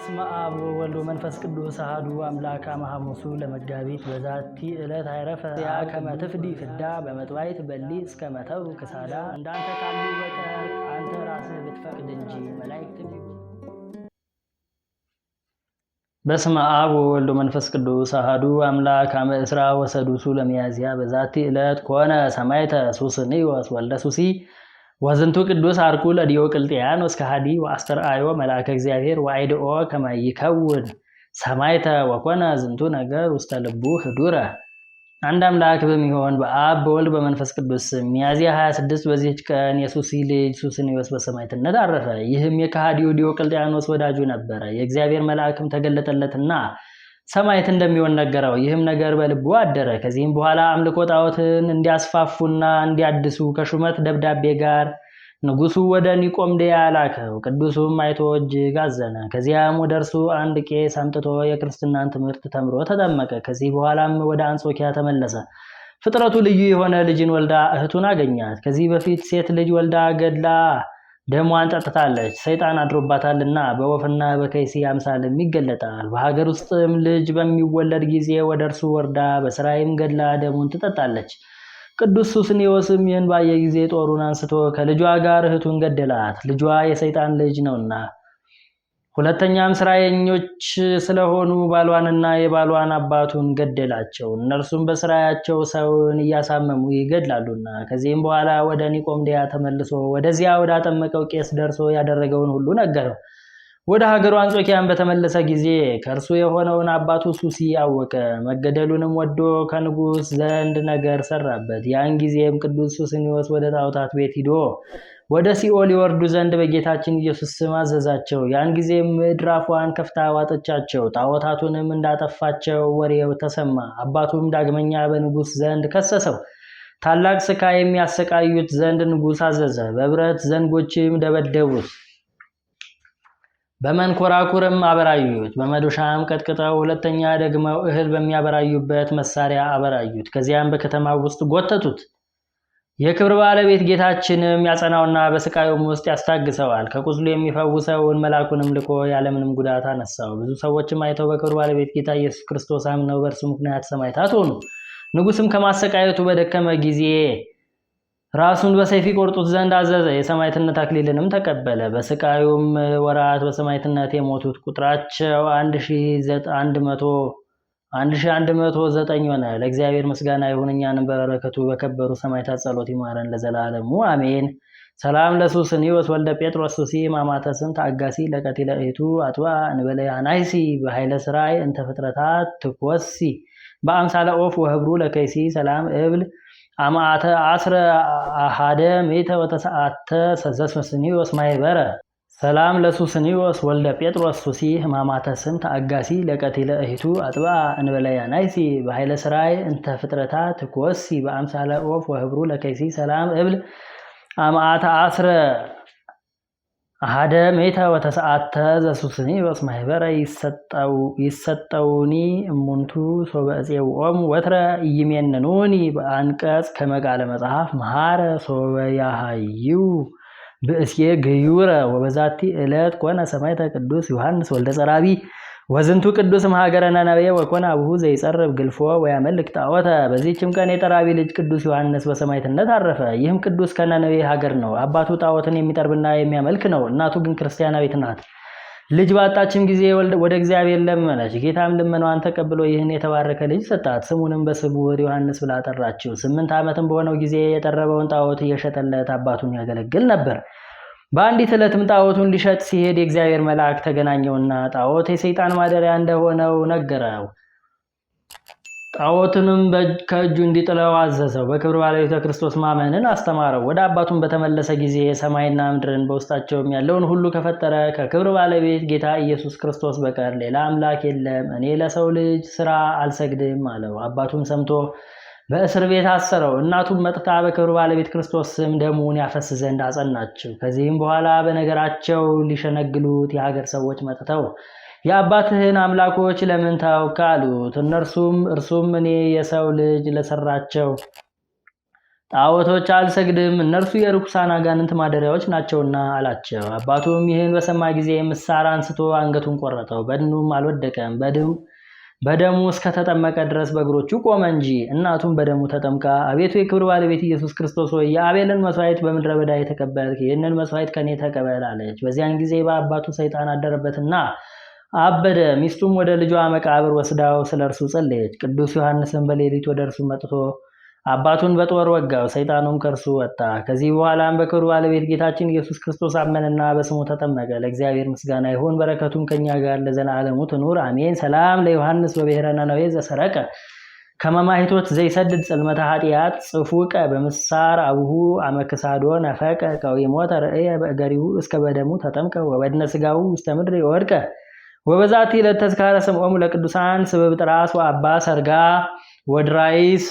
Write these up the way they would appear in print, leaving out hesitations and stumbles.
በስመ አብ ወወልድ ወመንፈስ ቅዱስ አሐዱ አምላክ አመሐሙሱ ለመጋቢት በዛቲ ዕለት አይረፈ ያ ከመ ትፍዲ ፍዳ በመጥባይት በሊ እስከ መተው ክሳዳ። እንዳንተ ካሉ በቀር አንተ ራስህ ብትፈቅድ እንጂ መላእክት በስመ አብ ወወልድ ወመንፈስ ቅዱስ አሐዱ አምላክ አመ እስራ ወሰዱሱ ለሚያዝያ በዛቲ ዕለት ኮነ ሰማዕተ ሱስንዮስ ወልደ ሱሲ ወዝንቱ ቅዱስ አርኩ ለዲዮቅልጥያኖስ ከሃዲ ወአስተርአዮ መልአከ እግዚአብሔር ወአይድኦ ከመ ይከውን ሰማዕተ ወኮነ ዝንቱ ነገር ውስተ ልቡ ህዱረ። አንድ አምላክ በሚሆን በአብ በወልድ በመንፈስ ቅዱስ ሚያዝያ 26 በዚህች ቀን የሱሲ ልጅ ሱስንዮስ በሰማዕትነት አረፈ። ይህም የከሃዲው ዲዮቅልጥያኖስ ወዳጁ ነበረ። የእግዚአብሔር መልአክም ተገለጠለትና ሰማዕት እንደሚሆን ነገረው። ይህም ነገር በልቡ አደረ። ከዚህም በኋላ አምልኮ ጣዖትን እንዲያስፋፉና እንዲያድሱ ከሹመት ደብዳቤ ጋር ንጉሱ ወደ ኒቆምዴያ ላከው። ቅዱሱም አይቶ እጅግ አዘነ። ከዚያም ወደ እርሱ አንድ ቄስ አምጥቶ የክርስትናን ትምህርት ተምሮ ተጠመቀ። ከዚህ በኋላም ወደ አንጾኪያ ተመለሰ። ፍጥረቱ ልዩ የሆነ ልጅን ወልዳ እህቱን አገኛት። ከዚህ በፊት ሴት ልጅ ወልዳ ገድላ ደሟን ጠጥታለች። ሰይጣን አድሮባታልና በወፍና በከይሲ አምሳልም ይገለጣል። በሀገር ውስጥም ልጅ በሚወለድ ጊዜ ወደ እርሱ ወርዳ በስራይም ገድላ ደሙን ትጠጣለች። ቅዱስ ሱስንዮስም ይህን ባየ ጊዜ ጦሩን አንስቶ ከልጇ ጋር እህቱን ገደላት፣ ልጇ የሰይጣን ልጅ ነውና። ሁለተኛም ስራየኞች ስለሆኑ ባሏንና የባሏን አባቱን ገደላቸው። እነርሱም በስራያቸው ሰውን እያሳመሙ ይገድላሉና። ከዚህም በኋላ ወደ ኒቆምዴያ ተመልሶ ወደዚያ ወዳጠመቀው ቄስ ደርሶ ያደረገውን ሁሉ ነገረው። ወደ ሀገሩ አንጾኪያን በተመለሰ ጊዜ ከእርሱ የሆነውን አባቱ ሱሲ አወቀ። መገደሉንም ወዶ ከንጉስ ዘንድ ነገር ሰራበት። ያን ጊዜም ቅዱስ ሱስንዮስ ወደ ጣዖታት ቤት ሂዶ ወደ ሲኦል ይወርዱ ዘንድ በጌታችን ኢየሱስ ስም አዘዛቸው። ያን ጊዜም ምድር አፏን ከፍታ ዋጠቻቸው። ጣዖታቱንም እንዳጠፋቸው ወሬው ተሰማ። አባቱም ዳግመኛ በንጉስ ዘንድ ከሰሰው። ታላቅ ስቃይ የሚያሰቃዩት ዘንድ ንጉስ አዘዘ። በብረት ዘንጎችም ደበደቡት፣ በመንኮራኩርም አበራዩት። በመዶሻም ቀጥቅጠው ሁለተኛ ደግመው እህል በሚያበራዩበት መሳሪያ አበራዩት። ከዚያም በከተማው ውስጥ ጎተቱት። የክብር ባለቤት ጌታችንም ያጸናውና በስቃዩም ውስጥ ያስታግሰዋል። ከቁስሉ የሚፈውሰውን መልአኩንም ልኮ ያለምንም ጉዳት አነሳው። ብዙ ሰዎችም አይተው በክብር ባለቤት ጌታ ኢየሱስ ክርስቶስ አምነው በእርሱ ምክንያት ሰማዕታት ሆኑ። ንጉስም ከማሰቃየቱ በደከመ ጊዜ ራሱን በሰይፍ ይቆርጡት ዘንድ አዘዘ። የሰማዕትነት አክሊልንም ተቀበለ። በስቃዩም ወራት በሰማዕትነት የሞቱት ቁጥራቸው 1109 ሆነ። ለእግዚአብሔር ምስጋና ይሁን፣ እኛንም በበረከቱ በከበሩ ሰማዕታት ጸሎት ይማረን ለዘላለሙ አሜን። ሰላም ለሱስንዮስ ወልደ ጴጥሮስ ሱሲ ማማተ ስም ተአጋሲ ለቀቲለ እህቱ አጥዋ እንበለያናይሲ በኃይለ ስራይ እንተ ፍጥረታት ትኮሲ በአምሳለ ኦፍ ወህብሩ ለከይሲ ሰላም እብል አማአተ አስረ አሃደ ሜተ ወተሰዓተ ሰዘስመስንዮስ ማይበረ ሰላም ለሱስንዮስ ወልደ ጴጥሮስ ሱሲ ህማማተ ስም ተአጋሲ ለቀቲለ እህቱ አጥባ እንበለያናይሲ በኃይለ ስራይ እንተ ፍጥረታት ትኮሲ በአምሳለ ኦፍ ወህብሩ ለከይሲ ሰላም እብል አማአተ አስረ አሃደ ሜተ ወተሰዓተ ዘሱስንዮስ ማይበረ ይሰጠውኒ እሙንቱ ሶበእፄውኦም ወትረ ይሜንኑኒ በአንቀጽ ከመቃለ መጽሐፍ መሃረ ሶበያሃዩ ብእሴ ግዩረ ወበዛቲ ዕለት ኮነ ሰማዕተ ቅዱስ ዮሐንስ ወልደ ጸራቢ ወዝንቱ ቅዱስ መሀገረ ነነዌ ወኮነ አቡሁ ዘይጸርብ ግልፎ ወያመልክ ጣዖተ። በዚህችም ቀን የጠራቢ ልጅ ቅዱስ ዮሐንስ በሰማዕትነት አረፈ። ይህም ቅዱስ ከነነዌ ሀገር ነው። አባቱ ጣዖትን የሚጠርብና የሚያመልክ ነው። እናቱ ግን ክርስቲያናዊት ናት። ልጅ ባጣችም ጊዜ ወደ እግዚአብሔር ለመነች። ጌታም ልመናዋን ተቀብሎ ይህን የተባረከ ልጅ ሰጣት። ስሙንም በስውር ዮሐንስ ብላ ጠራችው። 8 ዓመትም በሆነው ጊዜ የጠረበውን ጣዖት እየሸጠለት አባቱን ያገለግል ነበር። በአንዲት ዕለትም ጣዖቱን ሊሸጥ ሲሄድ የእግዚአብሔር መልአክ ተገናኘውና ጣዖት የሰይጣን ማደሪያ እንደሆነው ነገረው። ጣዖትንም ከእጁ እንዲጥለው አዘዘው። በክብር ባለቤት ክርስቶስ ማመንን አስተማረው። ወደ አባቱን በተመለሰ ጊዜ ሰማይና ምድርን በውስጣቸውም ያለውን ሁሉ ከፈጠረ ከክብር ባለቤት ጌታ ኢየሱስ ክርስቶስ በቀር ሌላ አምላክ የለም፣ እኔ ለሰው ልጅ ስራ አልሰግድም አለው። አባቱም ሰምቶ በእስር ቤት አሰረው። እናቱም መጥታ በክብር ባለቤት ክርስቶስ ስም ደሙን ያፈስ ዘንድ አጸናችው። ከዚህም በኋላ በነገራቸው ሊሸነግሉት የሀገር ሰዎች መጥተው የአባትህን አምላኮች ለምን ታውክ አሉት። እርሱም እኔ የሰው ልጅ ለሰራቸው ጣዖቶች አልሰግድም፣ እነርሱ የርኩሳን አጋንንት ማደሪያዎች ናቸውና አላቸው። አባቱም ይህን በሰማ ጊዜ ምሳር አንስቶ አንገቱን ቆረጠው። በድኑም አልወደቀም። በደሙ እስከተጠመቀ ድረስ በእግሮቹ ቆመ እንጂ። እናቱም በደሙ ተጠምቃ አቤቱ የክብር ባለቤት ኢየሱስ ክርስቶስ ሆይ የአቤልን መስዋዕት በምድረ በዳ የተቀበልክ ይህንን መስዋዕት ከኔ ተቀበል አለች። በዚያን ጊዜ በአባቱ ሰይጣን አደረበትና አበደ። ሚስቱም ወደ ልጇ መቃብር ወስዳው ስለ እርሱ ጸለየች። ቅዱስ ዮሐንስም በሌሊት ወደ እርሱ መጥቶ አባቱን በጦር ወጋው። ሰይጣኑም ከእርሱ ወጣ። ከዚህ በኋላም በክብር ባለቤት ጌታችን ኢየሱስ ክርስቶስ አመነና በስሙ ተጠመቀ። ለእግዚአብሔር ምስጋና ይሁን፣ በረከቱም ከኛ ጋር ለዘላለሙ ትኑር አሜን። ሰላም ለዮሐንስ በብሔረ ነነዌ ዘሰረቀ ከመማሂቶት ዘይሰድድ ጽልመተ ኃጢአት ጽፉቀ በምሳር አቡሁ አመክሳዶ ነፈቀ ቀዊሞተ ርእየ በእገሪሁ እስከ በደሙ ተጠምቀ ወበድነ ስጋው ውስተ ምድር ይወድቀ ወበዛቲ ለተዝካረ ስምዖሙ ለቅዱሳን ስብብጥራስ ወአባ ሰርጋ ወድራይስ።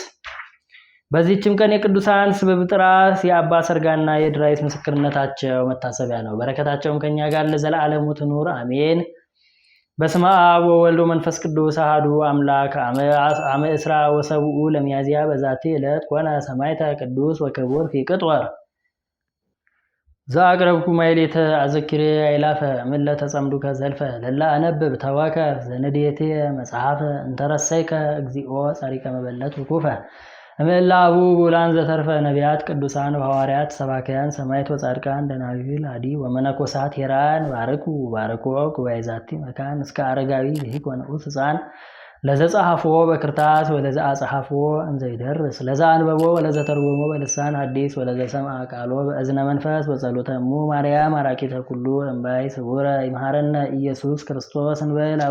በዚህችም ቀን የቅዱሳን ስብብጥራስ የአባ ሰርጋና የድራይስ ምስክርነታቸው መታሰቢያ ነው። በረከታቸውም ከኛ ጋር ለዘላለሙ ትኑር አሜን። በስመ አብ ወወልድ ወመንፈስ ቅዱስ አሐዱ አምላክ። አመ እስራ ወሰብኡ ለሚያዝያ በዛቲ ዕለት ኮነ ሰማዕተ ቅዱስ ወክቡር ፊቅጦር ዘአቅረብኩ ማሕሌተ አዘኪሬ አእላፈ እምእለ ተጸምዱከ ዘልፈ ለላ አነብብ ተወከ ዘንዴቴ መጽሐፈ እንተረሰይከ እግዚኦ ጸሪቀ መበለት ውኩፈ እምእለ አቡ ቡላን ዘተርፈ ነቢያት ቅዱሳን ሐዋርያት ሰባክያን ሰማዕታት ወጻድቃን ደናግል አዲ ወመነኮሳት ሄራን ባርኩ ጉባኤ ዛቲ መካን እስከ አረጋዊ ልሂቅ ወንዑስ ሕፃን ለዘጸሐፎ በክርታስ ወለዘአጸሐፎ እንዘይደርስ ለዘአንበቦ ወለዘተርጎሞ በልሳን ሐዲስ ወለዘሰምዐ ቃሎ በእዝነ መንፈስ በጸሎተ እሙ ማርያም አራቂተ ኩሉ እምባይ ስውረ ይምሐረነ ኢየሱስ ክርስቶስ እንበል።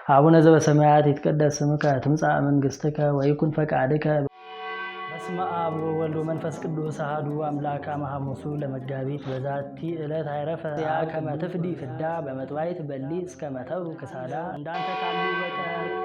አቡነ ዘበሰማያት ይትቀደስ ስምከ ትምጻእ መንግሥትከ ወይኩን ፈቃድከ። በስመ አብ ወወልድ ወመንፈስ ቅዱስ አሐዱ አምላክ። አመ ሐሙሱ ለመጋቢት በዛቲ ዕለት አይረፈ ያ ከመ ትፍዲ ፍዳ በመጥባይት በሊ እስከ መተሩ ክሳዳ። እንዳንተ ካሉ በቀር